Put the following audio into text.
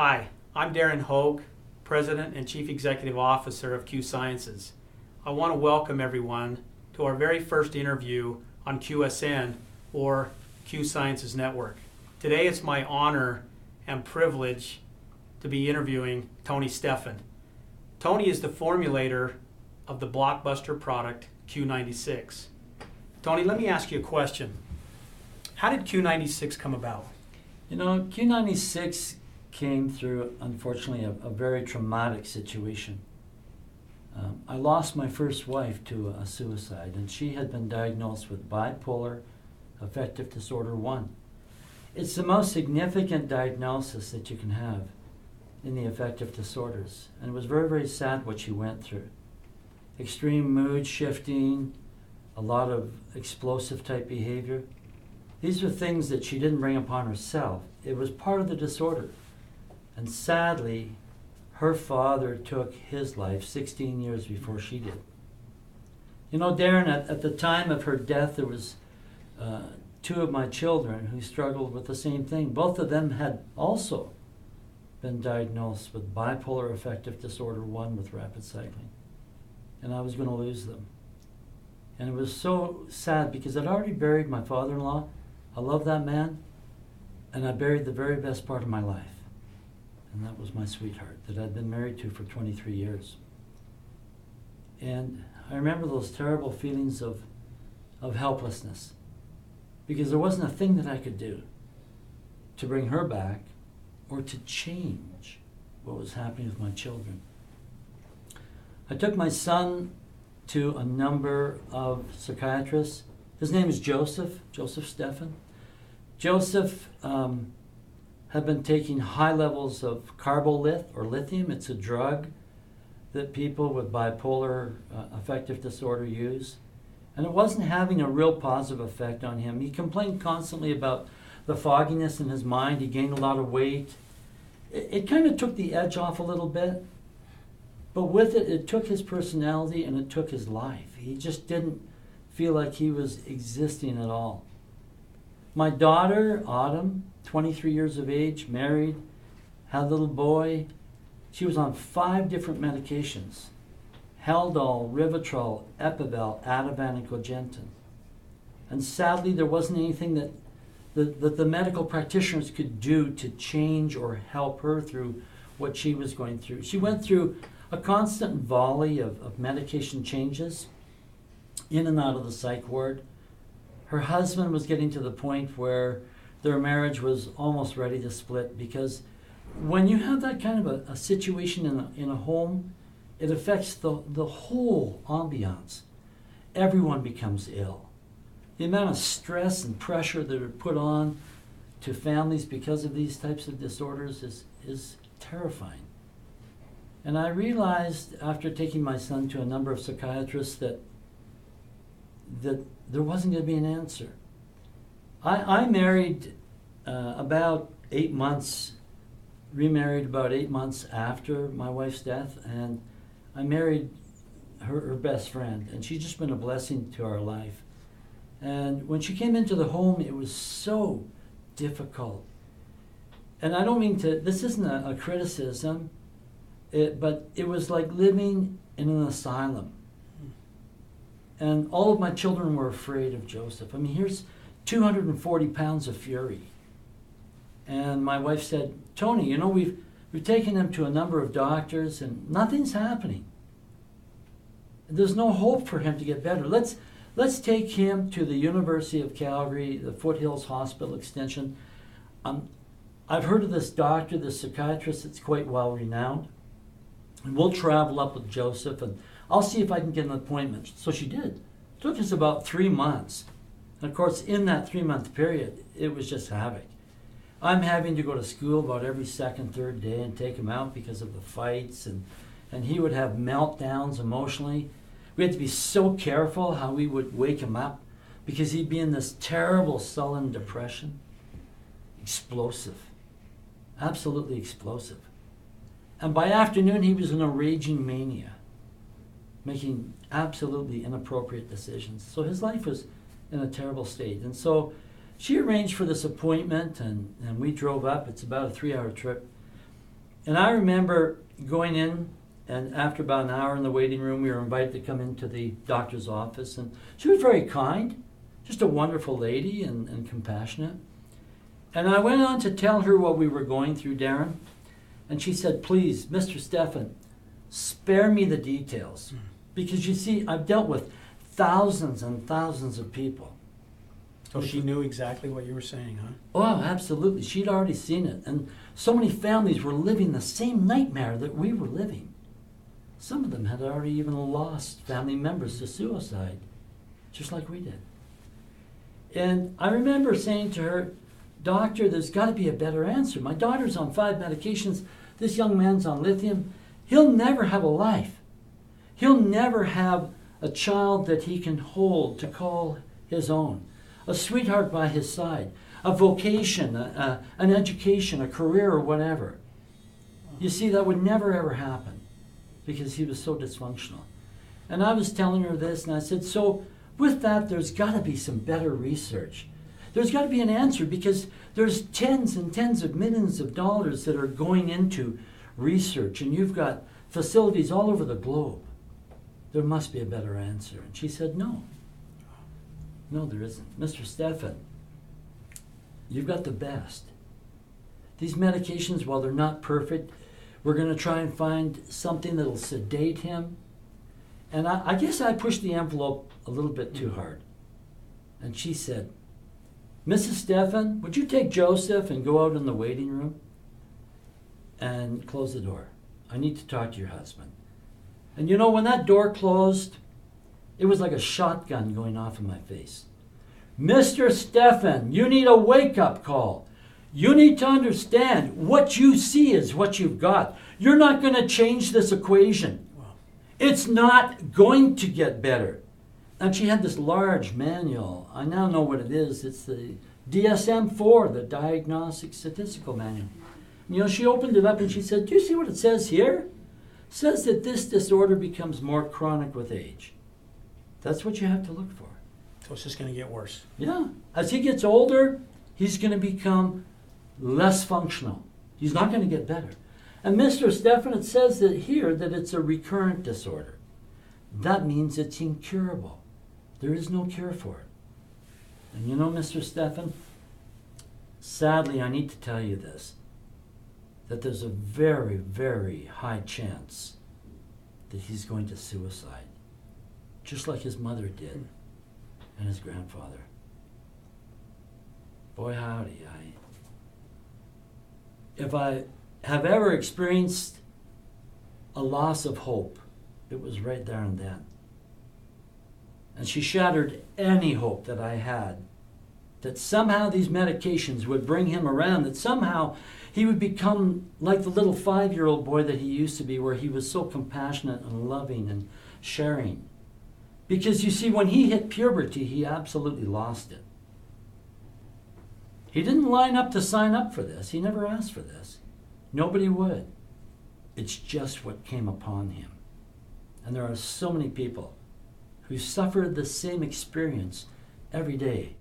Hi, I'm Darren Hogue, President and Chief Executive Officer of Q96. I want to welcome everyone to our very first interview on QSN, or Q96 Network. Today it's my honor and privilege to be interviewing Tony Stephan. Tony is the formulator of the blockbuster product Q96. Tony, let me ask you a question. How did Q96 come about? You know, Q96 came through, unfortunately, a very traumatic situation. I lost my first wife to a suicide, and she had been diagnosed with bipolar affective disorder 1. It's the most significant diagnosis that you can have in the affective disorders, and it was very, very sad what she went through. Extreme mood shifting, a lot of explosive type behavior. These are things that she didn't bring upon herself. It was part of the disorder. And sadly, her father took his life 16 years before she did. You know, Darren, at the time of her death, there was two of my children who struggled with the same thing. Both of them had also been diagnosed with bipolar affective disorder 1 with rapid cycling. And I was going to lose them. And it was so sad because I'd already buried my father-in-law. I love that man. And I buried the very best part of my life. And that was my sweetheart that I'd been married to for 23 years. And I remember those terrible feelings of helplessness, because there wasn't a thing that I could do to bring her back or to change what was happening with my children. I took my son to a number of psychiatrists. His name is Joseph Stephan. Joseph had been taking high levels of carbolith, or lithium. It's a drug that people with bipolar affective disorder use. And it wasn't having a real positive effect on him. He complained constantly about the fogginess in his mind. He gained a lot of weight. It kind of took the edge off a little bit. But with it, it took his personality and it took his life. He just didn't feel like he was existing at all. My daughter, Autumn, 23 years of age, married, had a little boy. She was on 5 different medications: Haldol, Rivotril, Epivel, Ativan, and Cogentin. And sadly, there wasn't anything that the medical practitioners could do to change or help her through what she was going through. She went through a constant volley of medication changes in and out of the psych ward. Her husband was getting to the point where their marriage was almost ready to split, because when you have that kind of a situation in a home, it affects the whole ambiance. Everyone becomes ill. The amount of stress and pressure that are put on to families because of these types of disorders is terrifying. And I realized after taking my son to a number of psychiatrists that there wasn't going to be an answer. I married about 8 months, remarried about 8 months after my wife's death, and I married her best friend, and she's just been a blessing to our life. And when she came into the home, it was so difficult. And I don't mean to, this isn't a criticism, but it was like living in an asylum. And all of my children were afraid of Joseph. I mean, here's 240 pounds of fury. And my wife said, Tony, you know, we've taken him to a number of doctors and nothing's happening. There's no hope for him to get better. Let's take him to the University of Calgary, the Foothills Hospital Extension. I've heard of this doctor, this psychiatrist that's quite well renowned. And we'll travel up with Joseph and I'll see if I can get an appointment. So she did. It took us about 3 months. And of course, in that 3-month period, it was just havoc. I'm having to go to school about every second, third day and take him out because of the fights. And he would have meltdowns emotionally. We had to be so careful how we would wake him up because he'd be in this terrible sullen depression. Explosive. Absolutely explosive. And by afternoon, he was in a raging mania, making absolutely inappropriate decisions. So his life was in a terrible state. And so she arranged for this appointment, and we drove up. It's about a 3-hour trip. And I remember going in, and after about an hour in the waiting room, we were invited to come into the doctor's office. And she was very kind, just a wonderful lady and compassionate. And I went on to tell her what we were going through, Darren. And she said, please, Mr. Stefan, spare me the details. Because you see, I've dealt with thousands and thousands of people. So she knew exactly what you were saying, huh? Oh, absolutely. She'd already seen it. And so many families were living the same nightmare that we were living. Some of them had already even lost family members to suicide, just like we did. And I remember saying to her, Doctor, there's got to be a better answer. My daughter's on 5 medications. This young man's on lithium. He'll never have a life. He'll never have a child that he can hold to call his own, a sweetheart by his side, a vocation, an education, a career, or whatever. You see, that would never ever happen because he was so dysfunctional. And I was telling her this, and I said, so with that, there's got to be some better research. There's got to be an answer because there's tens and tens of millions of dollars that are going into research, and you've got facilities all over the globe. There must be a better answer. And she said, no. No, there isn't. Mr. Stefan, you've got the best. These medications, while they're not perfect, we're going to try and find something that'll sedate him. And I guess I pushed the envelope a little bit too hard. And she said, Mrs. Stefan, would you take Joseph and go out in the waiting room and close the door? I need to talk to your husband. And you know, when that door closed, it was like a shotgun going off in my face. Mr. Stefan, you need a wake-up call. You need to understand what you see is what you've got. You're not going to change this equation. It's not going to get better. And she had this large manual. I now know what it is. It's the DSM-4, the Diagnostic Statistical Manual. You know, she opened it up and she said, do you see what it says here? It says that this disorder becomes more chronic with age. That's what you have to look for. So it's just going to get worse. Yeah. As he gets older, he's going to become less functional. He's not going to get better. And Mr. Stefan, it says that here that it's a recurrent disorder. That means it's incurable. There is no cure for it. And you know, Mr. Stefan, sadly, I need to tell you this, that there's a very, very high chance that he's going to suicide, just like his mother did and his grandfather. Boy, howdy, if I have ever experienced a loss of hope, it was right there and then. And she shattered any hope that I had that somehow these medications would bring him around, that somehow he would become like the little 5-year-old boy that he used to be, where he was so compassionate and loving and sharing. Because you see, when he hit puberty, he absolutely lost it. He didn't line up to sign up for this. He never asked for this. Nobody would. It's just what came upon him. And there are so many people who suffer the same experience every day